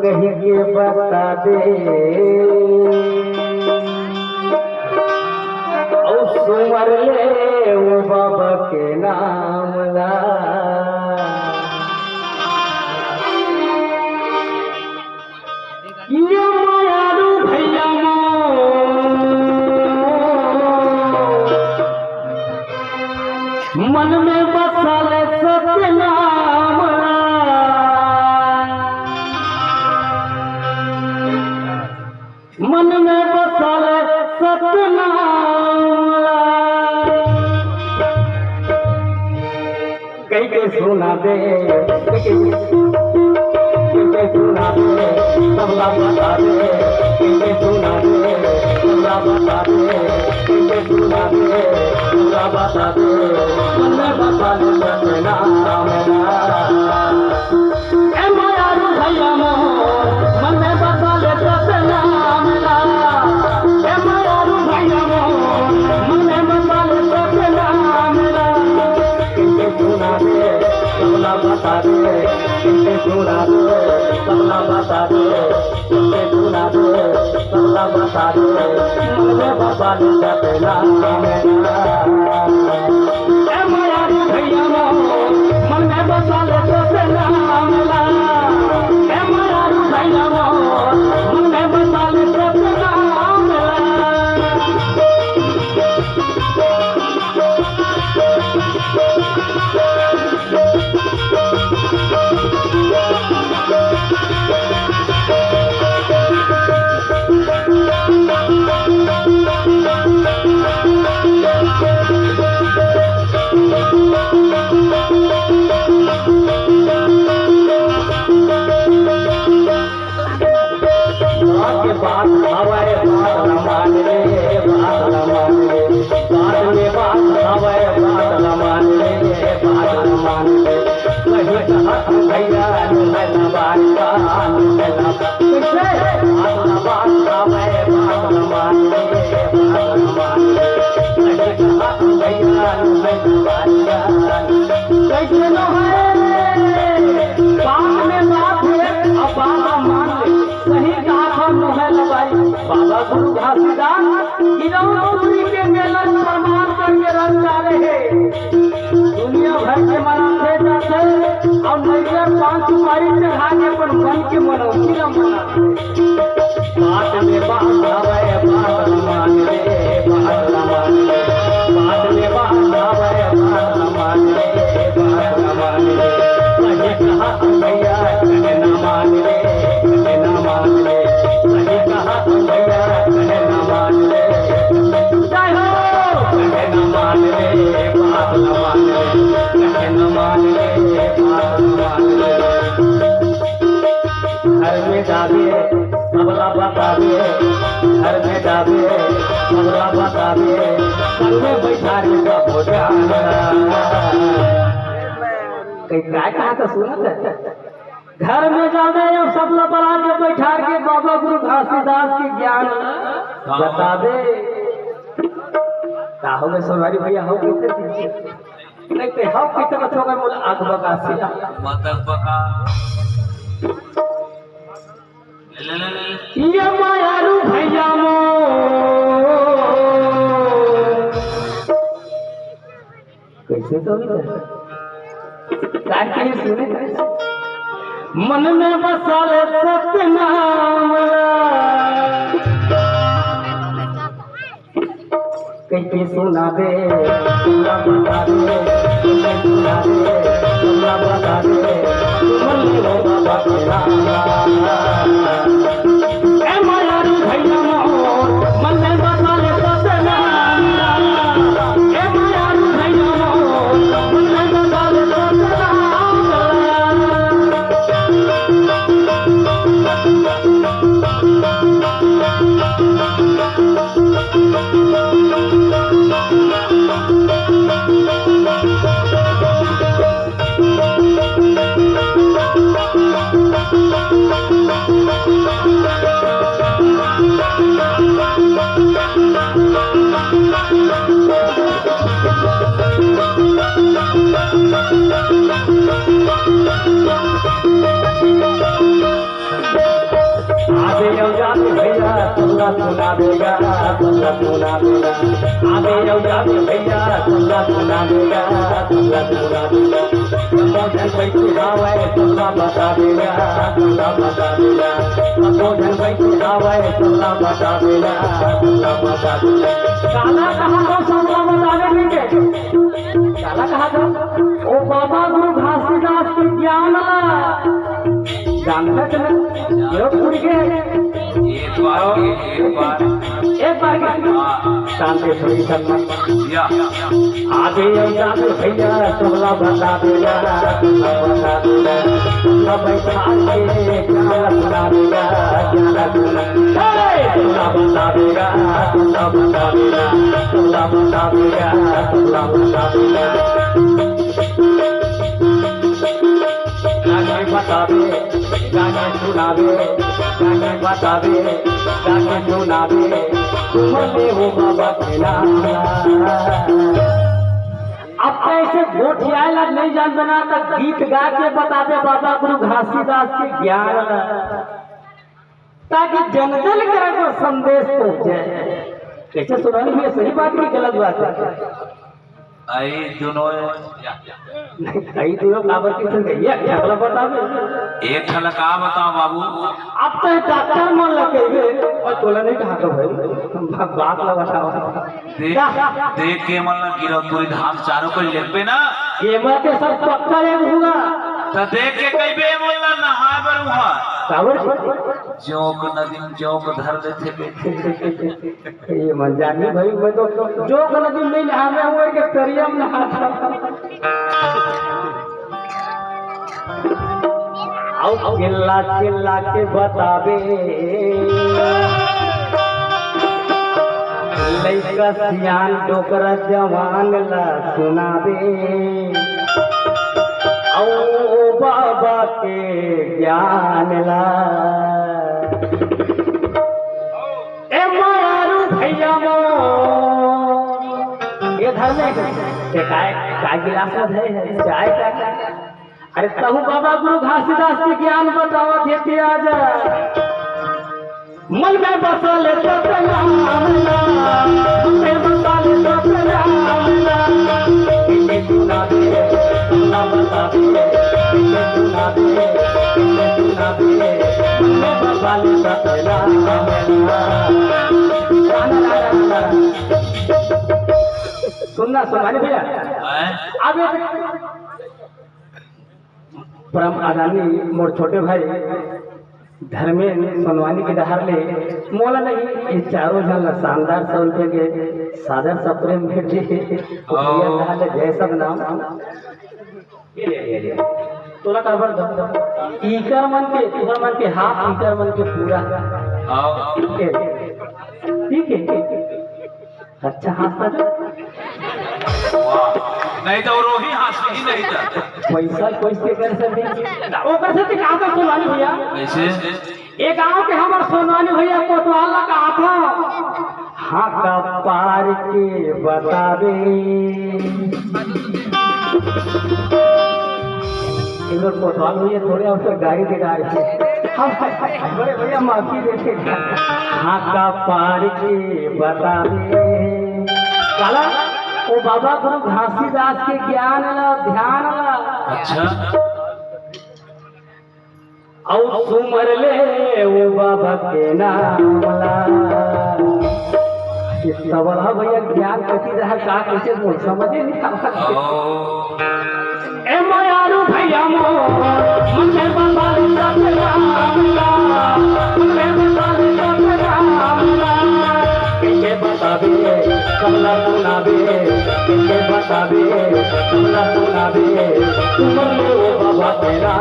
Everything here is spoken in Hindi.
कहीं के बता दे और सुमर ले वो बाबा के नाम ला ये मायारू भैया मन में बसल सत्य नाम मन में बसल सत्य नाम कहीं के सुना दे सुना दे सबला बता दे किंके सुना दे सबला बता दे किंके सुना दे सबला बता दे मन में बता दे सपना मेरा ए मायारू भैया मोर मन में बता दे सपना मेरा ए मायारू भैया मोर मन में बता दे सपना मेरा किंके सुना दे सबला बता दे किंके सुना दे सबला बता दे किंके सुना दे सबला बता दे मन में बता दे सपना मेरा ए मायारू भैया मोर मन में बता दे सपना मेरा ए मायारू भैया मोर मन में बता दे सपना बात हवाए बात न मान ले बात न मान ले बात में बात हवाए बात न मान ले बात न मान ले कहीं कहा भैया मैं न बात का मैं न बात न बात हवाए बात न मान ले बात न मान ले कहीं कहा भैया मैं न बात का कैसे न है बात में बात है अब बात मान ले सही बाबा गुरु घासीदास गिरौरी के मेलन प्रमाण करके रन डाले हैं दुनिया भर के मनाते जाते और नजर 5 सुपारी चढ़ा के पर मन के मनोती न मनाते बात में बात हवे बात न मान ले बात न मान ले बात में बात हवे बात न मान ले बात न मान ले कहे कहा भैया कहे न मान ले कहे न मान ले कहे कहा भैया कहे न मान ले जय हो कहे न मान ले बात न मान ले कहे न मान ले बात न मान ले घर में जावे सबला बता दे घर में जावे सबला बता दे संग में बैठा के हो जाना कहीं काय कहा तो सुनत है घर में जावे और सबला बना के बैठा के बाबा गुरु घासीदास की ज्ञान बता दे का हो गए सोनारी भैया हो कैसे नहीं पे हो कितने बच्चों का बोला आग बका सीधा मतक बका ये मायारू भैया मो कैसे तो नहीं सुने कैसे मन में बसल सत्य नाम कैसे सुना दे तुमरा बता दे कैसे सुना दे तुमरा बता दे तुम ले बाबा के नाम ए मायारू भैया मोर मन में बसल सत्य नाम ए मायारू भैया मोर मन में बसल सत्य नाम Thank you. आधे जाते भैया तबला सुना देगा तबला सुना देगा आधे जाते भैया तबला सुना देगा तबला सुना देगा भोजन बैठे आवे तबला बता देगा तबला बता देगा भोजन बैठे आवे तबला बता देगा तबला बता देगा काला कहा तो तबला बताने के काला कहा था ओ बाबा गुरु घासीदास के ज्ञान जानता चला योग के एक बार शांति थोड़ी करना आधे जाते भैया तबला बता देगा तबला बता देगा तबला बैठा के ज्ञान सुना देगा ज्ञान सुना तबला बता देगा तबला बता देगा तबला बता देगा तबला बता देगा गाने बतावे गाने सुनावे गाने बतावे गाने सुनावे तुमने हो बाबा के नाम अब कैसे गोठियाला नहीं जान बना तक गीत गा के बतावे बाबा गुरु घासीदास के ज्ञान ताकि जनजन करा को संदेश पहुंचे कैसे सुनानी है सही बात की गलत बात है आई दोनों कई दिनों काबर के चल गई है क्या बतावे एक ठलका बताओ बाबू अब तो डॉक्टर मन लगे और तोला नहीं कहा तो भाई बात ला बताओ देख के मन ना गिरो पूरी धाम चारों को ले पे ना ये मत के सब पक्का एक होगा तो देख के कई बे मन ना नहाए बर हुआ काबर जोक नदी जोक धर लेते ये मन जानी भाई मैं तो जो नदी नहीं नहावे हुए के तरियम नहाता आओ चिल्ला चिल्ला के बतावे लइका सियान डोकरा जवान ला सुनावे आओ बाबा के ज्ञान ला ए मारू भैया मो ये धर्म में काय गिलास में है चाय का अरे कहूँ बाबा गुरु घासीदास के ज्ञान बताओ थे आज मन में बसा ले मन में बसा ले सुना दे सुना बता दे सुना दे सुना दे मन में बसा ले सुनना सुनाने भैया अब परम आदानी मोर छोटे भाई धर्मेंद्र सोनवानी के डहार ले मोला नहीं ये चारों जन शानदार 100 रुपये के सादर सा प्रेम भेट दी जय सब नाम तोला काबर इकर मन के हाथ इकर मन के पूरा ठीक है अच्छा हाथ नहीं तो रोही हासी ही नहीं था पैसा कैसे कर सकते ओ कर सकते कहां का सोनवानी भैया कैसे एक गांव के हमर सोनवानी भैया कोतवाल का था हां का पार के बता दे इधर कोतवाल भैया थोड़े और गाड़ी दिखा रहे थे हम बड़े भैया माफी देते हां का पार के बता दे काला ओ बाबा गुरु घासीदास के ज्ञान ला ध्यान ला अच्छा और सुमर ले ओ बाबा के नाम ला तबला भैया ज्ञान कति रहा का कैसे बोल समझे नहीं आता ए मायारू भैया मो मन में बाबा ला मन में बाबा ला के बतावे कमला सुनावे के बतावे कमला सुनावे तुम ले ओ बाबा तेरा